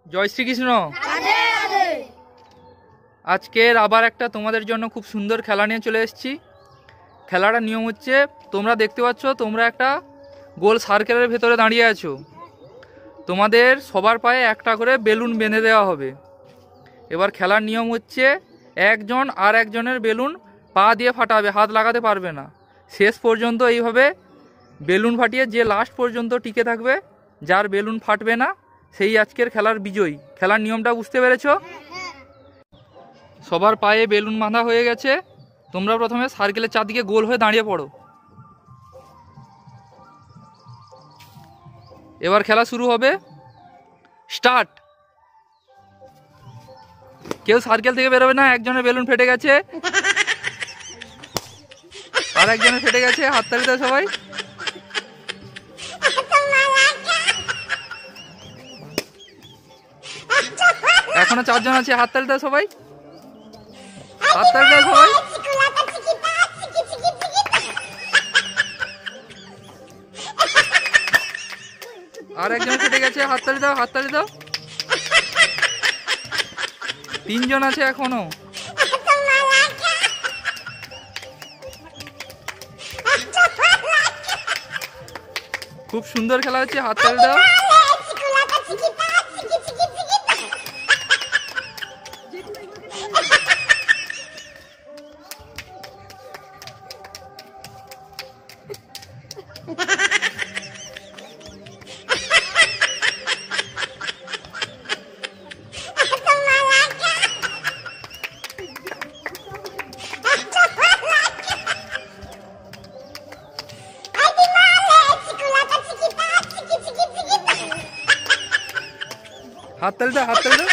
জয় শ্রীকৃষ্ণ। আজকের আবার একটা তোমাদের জন্য খুব সুন্দর খেলা নিয়ে চলে এসেছি। খেলাটার নিয়ম হচ্ছে, তোমরা দেখতে পাচ্ছ তোমরা একটা গোল সার্কেলের ভেতরে দাঁড়িয়ে আছো। তোমাদের সবার পায়ে একটা করে বেলুন বেঁধে দেওয়া হবে। এবার খেলার নিয়ম হচ্ছে, একজন আর একজনের বেলুন পা দিয়ে ফাটাবে, হাত লাগাতে পারবে না। শেষ পর্যন্ত এইভাবে বেলুন ফাটিয়ে যে লাস্ট পর্যন্ত টিকে থাকবে, যার বেলুন ফাটবে না, সেই আজকের খেলার বিজয়ী। খেলার নিয়মটা বুঝতে পেরেছ? সবার পায়ে বেলুন বাঁধা হয়ে গেছে। তোমরা প্রথমে সার্কেলের চারদিকে গোল হয়ে দাঁড়িয়ে পড়ো। এবার খেলা শুরু হবে। স্টার্ট। কেউ সার্কেল থেকে বেরোবে না। একজনের বেলুন ফেটে গেছে, আর একজনের ফেটে গেছে। হাততালি দাও সবাই। এখনো 4 জন আছে। হাততালি দাও সবাই, হাততালি দাও সবাই। আর একজন ফেটে গেছে। হাততালি দাও, হাততালি দাও। 3 জন আছে এখনো। খুব সুন্দর খেলা হচ্ছে। হাততালি দাও। হাততালি দাও, হাততালি দাও।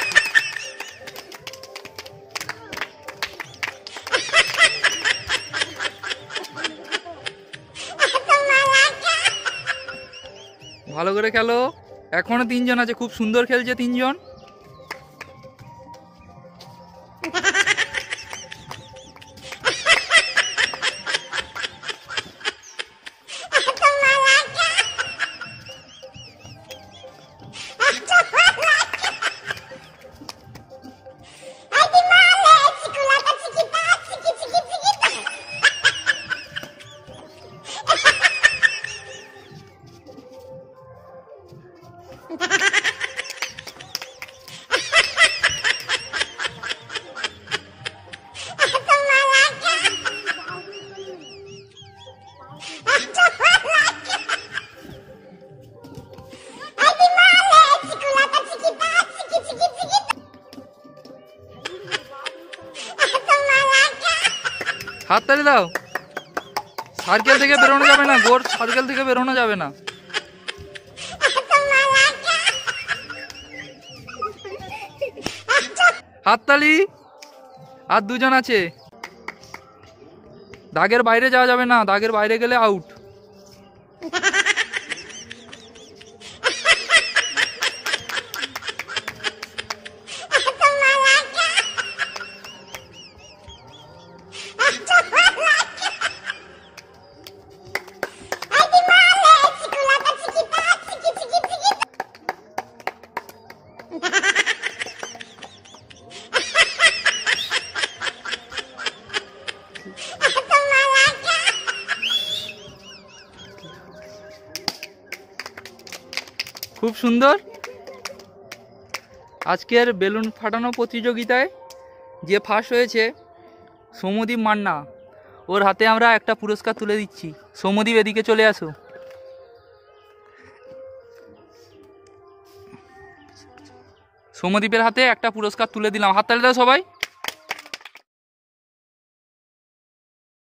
ভালো করে খেলো। এখনো 3 জন আছে। খুব সুন্দর খেলছে 3 জন। হাততালি দাও। সার্কেল থেকে বেরোনো যাবে না। গোল সার্কেল থেকে বেরোনো যাবে না। হাততালি। আর 2 জন আছে। দাগের বাইরে যাওয়া যাবে না। দাগের বাইরে গেলে আউট। খুব সুন্দর। আজকের বেলুন ফাটানো প্রতিযোগিতায় যে ফার্স্ট হয়েছে, সৌম্যদীপ মান্না, ওর হাতে আমরা একটা পুরস্কার তুলে দিচ্ছি। সৌম্যদীপ, এদিকে চলে আসো। সৌম্যদীপের হাতে একটা পুরস্কার তুলে দিলাম। হাততালি দাও সবাই।